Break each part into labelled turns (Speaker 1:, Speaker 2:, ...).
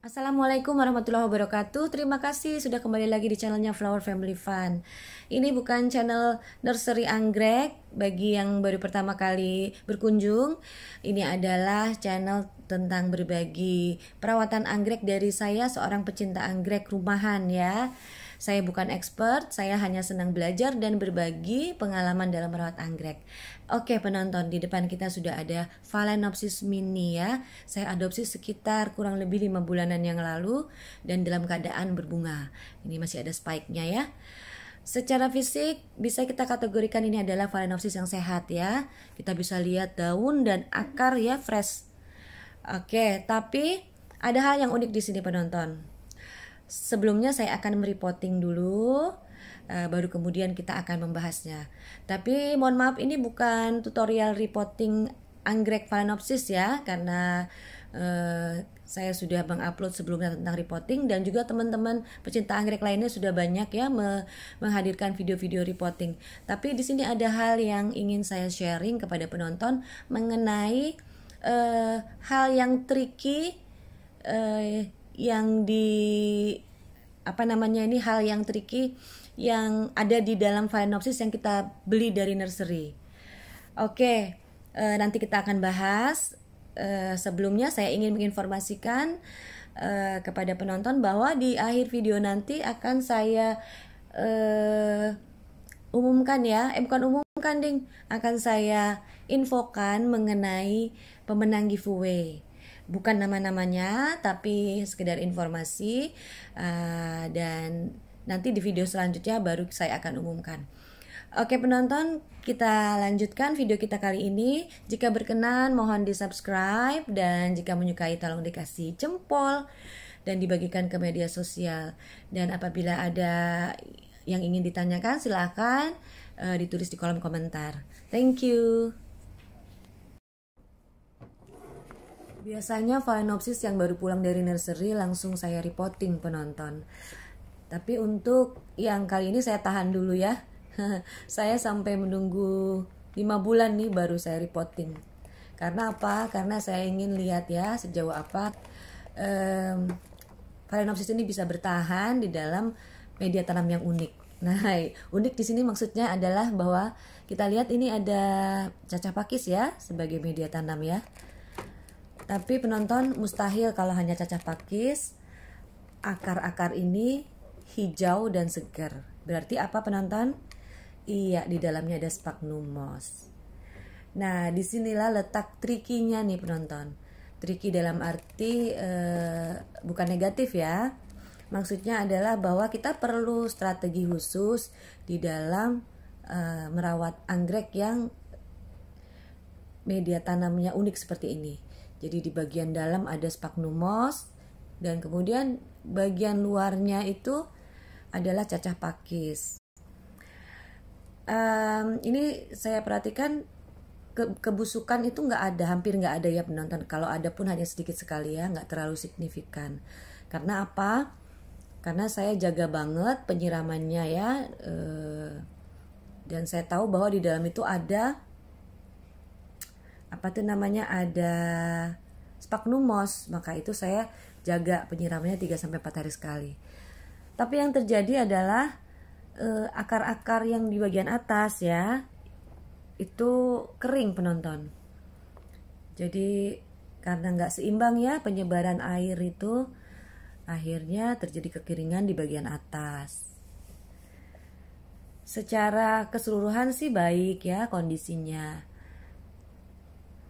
Speaker 1: Assalamualaikum warahmatullahi wabarakatuh. Terima kasih sudah kembali lagi di channelnya Flower Family Fun. Ini bukan channel nursery anggrek bagi yang baru pertama kali berkunjung. Ini adalah channel tentang berbagi perawatan anggrek dari saya, seorang pecinta anggrek rumahan ya. Saya bukan expert, saya hanya senang belajar dan berbagi pengalaman dalam merawat anggrek. Oke penonton, di depan kita sudah ada Phalaenopsis mini ya. Saya adopsi sekitar kurang lebih 5 bulanan yang lalu dan dalam keadaan berbunga. Ini masih ada spike-nya ya. Secara fisik bisa kita kategorikan ini adalah Phalaenopsis yang sehat ya. Kita bisa lihat daun dan akar ya fresh. Oke, tapi ada hal yang unik di sini penonton. Sebelumnya saya akan merepotting dulu, baru kemudian kita akan membahasnya. Tapi mohon maaf, ini bukan tutorial repotting anggrek Phalaenopsis ya, karena saya sudah mengupload sebelumnya tentang repotting, dan juga teman-teman pecinta anggrek lainnya sudah banyak ya menghadirkan video-video repotting. Tapi di sini ada hal yang ingin saya sharing kepada penonton mengenai hal yang tricky, yang hal yang tricky yang ada di dalam Phalaenopsis yang kita beli dari nursery. Oke, nanti kita akan bahas. Sebelumnya saya ingin menginformasikan kepada penonton bahwa di akhir video nanti akan saya umumkan ya, bukan umumkan ding, akan saya infokan mengenai pemenang giveaway. Bukan nama-namanya, tapi sekedar informasi, dan nanti di video selanjutnya baru saya akan umumkan. Oke penonton, kita lanjutkan video kita kali ini. Jika berkenan mohon di subscribe, dan jika menyukai tolong dikasih jempol dan dibagikan ke media sosial. Dan apabila ada yang ingin ditanyakan silakan ditulis di kolom komentar. Thank you. Biasanya Phalaenopsis yang baru pulang dari nursery langsung saya repotting penonton. Tapi untuk yang kali ini saya tahan dulu ya. Saya sampai menunggu 5 bulan nih baru saya repotting. Karena apa? Karena saya ingin lihat ya sejauh apa Phalaenopsis ini bisa bertahan di dalam media tanam yang unik. Nah, unik di sini maksudnya adalah bahwa kita lihat ini ada cacah pakis ya sebagai media tanam ya. Tapi penonton, mustahil kalau hanya cacah pakis. Akar-akar ini hijau dan segar. Berarti apa penonton? Iya, di dalamnya ada sphagnum moss. Nah, disinilah letak trikinya nih penonton. Triki dalam arti bukan negatif ya. Maksudnya adalah bahwa kita perlu strategi khusus di dalam merawat anggrek yang media tanamnya unik seperti ini. Jadi di bagian dalam ada sphagnum moss, dan kemudian bagian luarnya itu adalah cacah pakis. Ini saya perhatikan kebusukan itu nggak ada, hampir nggak ada ya penonton. Kalau ada pun hanya sedikit sekali ya, nggak terlalu signifikan. Karena apa? Karena saya jaga banget penyiramannya ya, dan saya tahu bahwa di dalam itu ada ada sphagnum moss, maka itu saya jaga penyiramannya 3-4 hari sekali. Tapi yang terjadi adalah akar-akar yang di bagian atas ya itu kering penonton. Jadi karena nggak seimbang ya penyebaran air itu, akhirnya terjadi kekeringan di bagian atas. Secara keseluruhan sih baik ya kondisinya.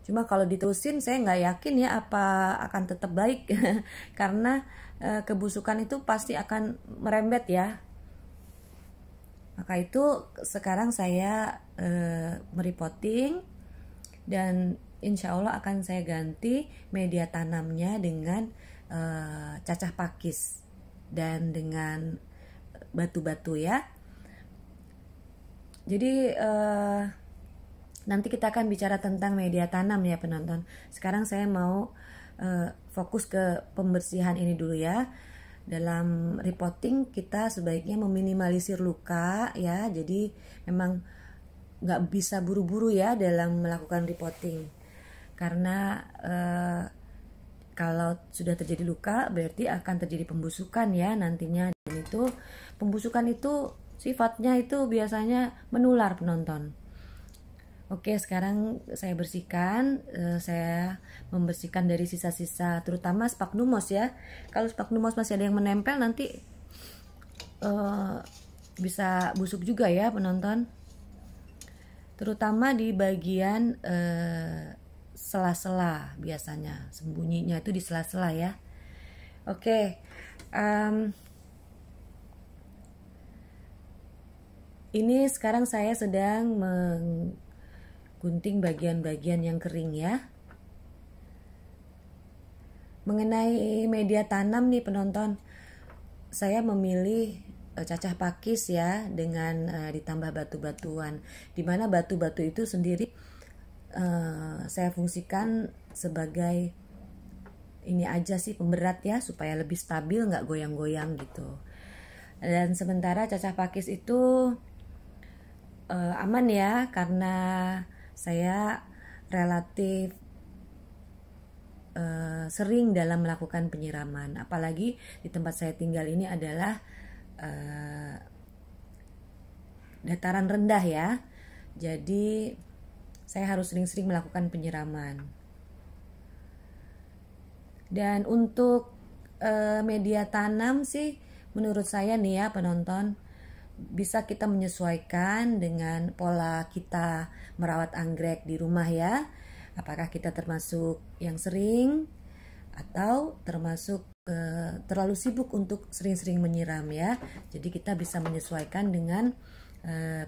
Speaker 1: Cuma kalau diterusin saya nggak yakin ya apa akan tetap baik karena kebusukan itu pasti akan merembet ya. Maka itu sekarang saya merepotting, dan insya Allah akan saya ganti media tanamnya dengan cacah pakis dan dengan batu-batu ya. Jadi nanti kita akan bicara tentang media tanam ya penonton. Sekarang saya mau fokus ke pembersihan ini dulu ya. Dalam repotting kita sebaiknya meminimalisir luka ya. Jadi memang nggak bisa buru-buru ya dalam melakukan repotting. Karena Kalau sudah terjadi luka berarti akan terjadi pembusukan ya nantinya, dan itu pembusukan itu sifatnya itu biasanya menular penonton. Oke, sekarang saya bersihkan, saya membersihkan dari sisa-sisa terutama sphagnumos ya. Kalau sphagnumos masih ada yang menempel nanti bisa busuk juga ya penonton, terutama di bagian sela-sela, biasanya sembunyinya itu di sela-sela ya. Oke, ini sekarang saya sedang menggunting bagian-bagian yang kering ya. Mengenai media tanam nih penonton, saya memilih cacah pakis ya, dengan ditambah batu-batuan, dimana batu-batu itu sendiri saya fungsikan sebagai ini aja sih, pemberat ya, supaya lebih stabil, nggak goyang-goyang gitu. Dan sementara cacah pakis itu aman ya, karena saya relatif sering dalam melakukan penyiraman, apalagi di tempat saya tinggal ini adalah dataran rendah ya, jadi saya harus sering-sering melakukan penyiraman. Dan untuk media tanam sih menurut saya nih ya penonton, bisa kita menyesuaikan dengan pola kita merawat anggrek di rumah ya. Apakah kita termasuk yang sering atau termasuk terlalu sibuk untuk sering-sering menyiram ya. Jadi kita bisa menyesuaikan dengan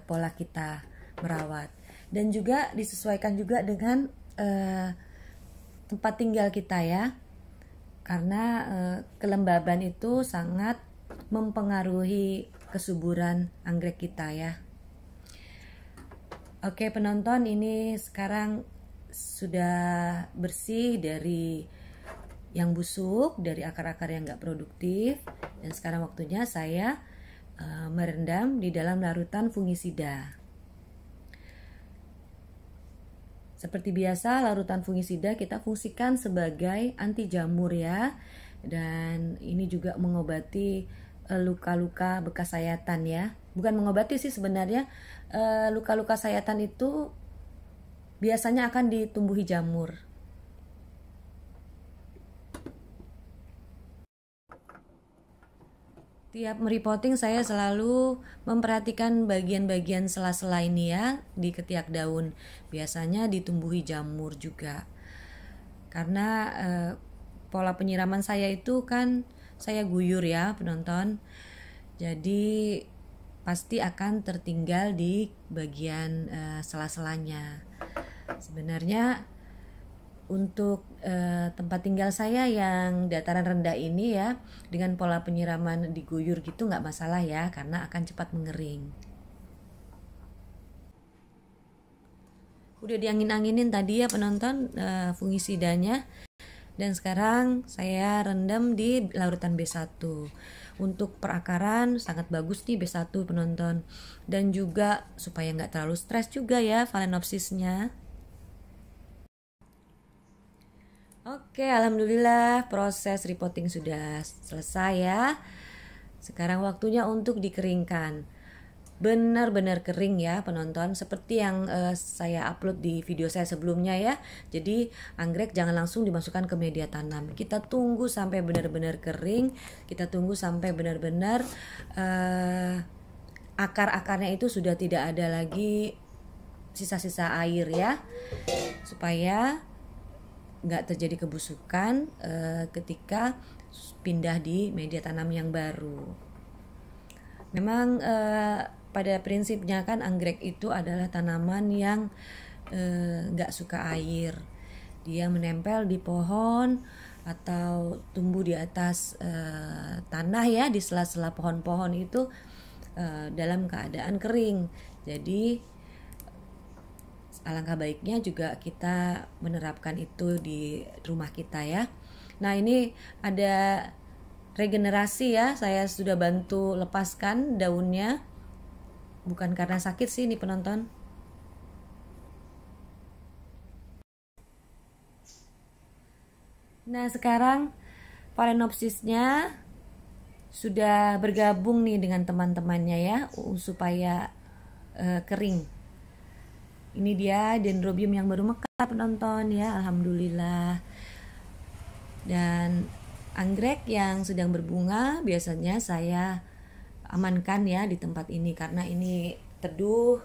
Speaker 1: pola kita merawat, dan juga disesuaikan juga dengan tempat tinggal kita ya, karena kelembaban itu sangat mempengaruhi kesuburan anggrek kita ya. Oke penonton, ini sekarang sudah bersih dari yang busuk, dari akar-akar yang gak produktif, dan sekarang waktunya saya merendam di dalam larutan fungisida. Seperti biasa, larutan fungisida kita fungsikan sebagai anti jamur ya, dan ini juga mengobati luka-luka bekas sayatan ya. Bukan mengobati sih sebenarnya, luka-luka sayatan itu biasanya akan ditumbuhi jamur. Tiap merepotting saya selalu memperhatikan bagian-bagian sela-sela ini ya, di ketiak daun. Biasanya ditumbuhi jamur juga. Karena pola penyiraman saya itu kan saya guyur ya penonton. Jadi pasti akan tertinggal di bagian sela-selanya. Sebenarnya untuk tempat tinggal saya yang dataran rendah ini ya, dengan pola penyiraman diguyur gitu nggak masalah ya, karena akan cepat mengering. Udah diangin-anginin tadi ya penonton fungisidanya, dan sekarang saya rendam di larutan B1. Untuk perakaran sangat bagus nih B1 penonton, dan juga supaya nggak terlalu stres juga ya phalaenopsisnya. Oke, alhamdulillah proses repotting sudah selesai ya. Sekarang waktunya untuk dikeringkan. Benar-benar kering ya penonton, seperti yang saya upload di video saya sebelumnya ya. Jadi anggrek jangan langsung dimasukkan ke media tanam. Kita tunggu sampai benar-benar kering. Kita tunggu sampai benar-benar akar-akarnya itu sudah tidak ada lagi sisa-sisa air ya, supaya nggak terjadi kebusukan ketika pindah di media tanam yang baru. Memang pada prinsipnya kan anggrek itu adalah tanaman yang nggak suka air. Dia menempel di pohon atau tumbuh di atas tanah ya, di sela-sela pohon-pohon itu dalam keadaan kering. Jadi alangkah baiknya juga kita menerapkan itu di rumah kita ya. Nah ini ada regenerasi ya, saya sudah bantu lepaskan daunnya, bukan karena sakit sih ini penonton. Nah sekarang Phalaenopsisnya sudah bergabung nih dengan teman-temannya ya, supaya kering. Ini dia dendrobium yang baru mekar penonton ya, alhamdulillah. Dan anggrek yang sedang berbunga biasanya saya amankan ya di tempat ini karena ini teduh,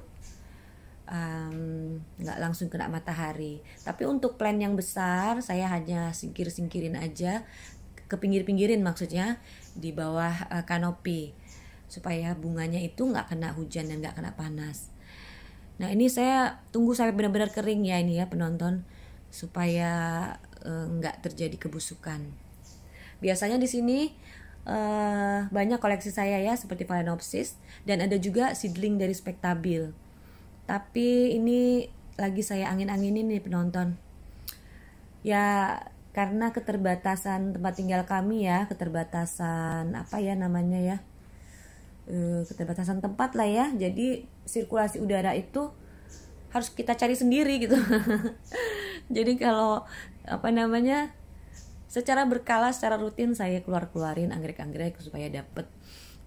Speaker 1: nggak langsung kena matahari. Tapi untuk plant yang besar saya hanya singkirin aja, ke pinggir-pinggirin maksudnya, di bawah kanopi, supaya bunganya itu nggak kena hujan dan nggak kena panas. Nah ini saya tunggu sampai benar-benar kering ya ini ya penonton, supaya nggak terjadi kebusukan. Biasanya di sini banyak koleksi saya ya, seperti Phalaenopsis, dan ada juga seedling dari Spectabil. Tapi ini lagi saya angin-anginin nih penonton. Ya karena keterbatasan tempat tinggal kami ya, keterbatasan apa ya namanya ya, keterbatasan tempat lah ya, jadi sirkulasi udara itu harus kita cari sendiri gitu. Jadi kalau apa namanya, secara berkala, secara rutin saya keluarin anggrek-anggrek supaya dapet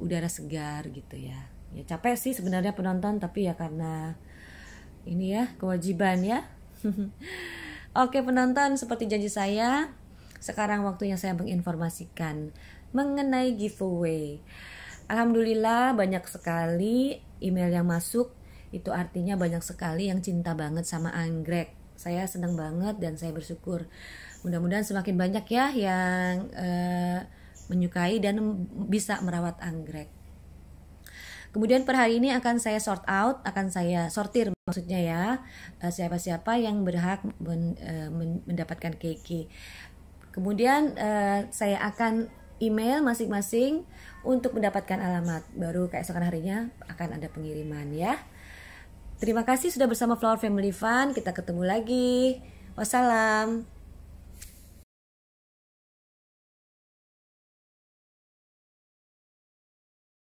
Speaker 1: udara segar gitu ya. Ya capek sih sebenarnya penonton, tapi ya karena ini ya kewajiban ya. Oke penonton, seperti janji saya, sekarang waktunya saya menginformasikan mengenai giveaway. Alhamdulillah banyak sekali email yang masuk. Itu artinya banyak sekali yang cinta banget sama anggrek. Saya senang banget dan saya bersyukur. Mudah-mudahan semakin banyak ya yang menyukai dan bisa merawat anggrek. Kemudian per hari ini akan saya sort out, akan saya sortir maksudnya ya, siapa-siapa yang berhak mendapatkan keki. Kemudian saya akan email masing-masing untuk mendapatkan alamat. Baru keesokan harinya akan ada pengiriman ya. Terima kasih sudah bersama Flower Family Fun. Kita ketemu lagi. Wassalam.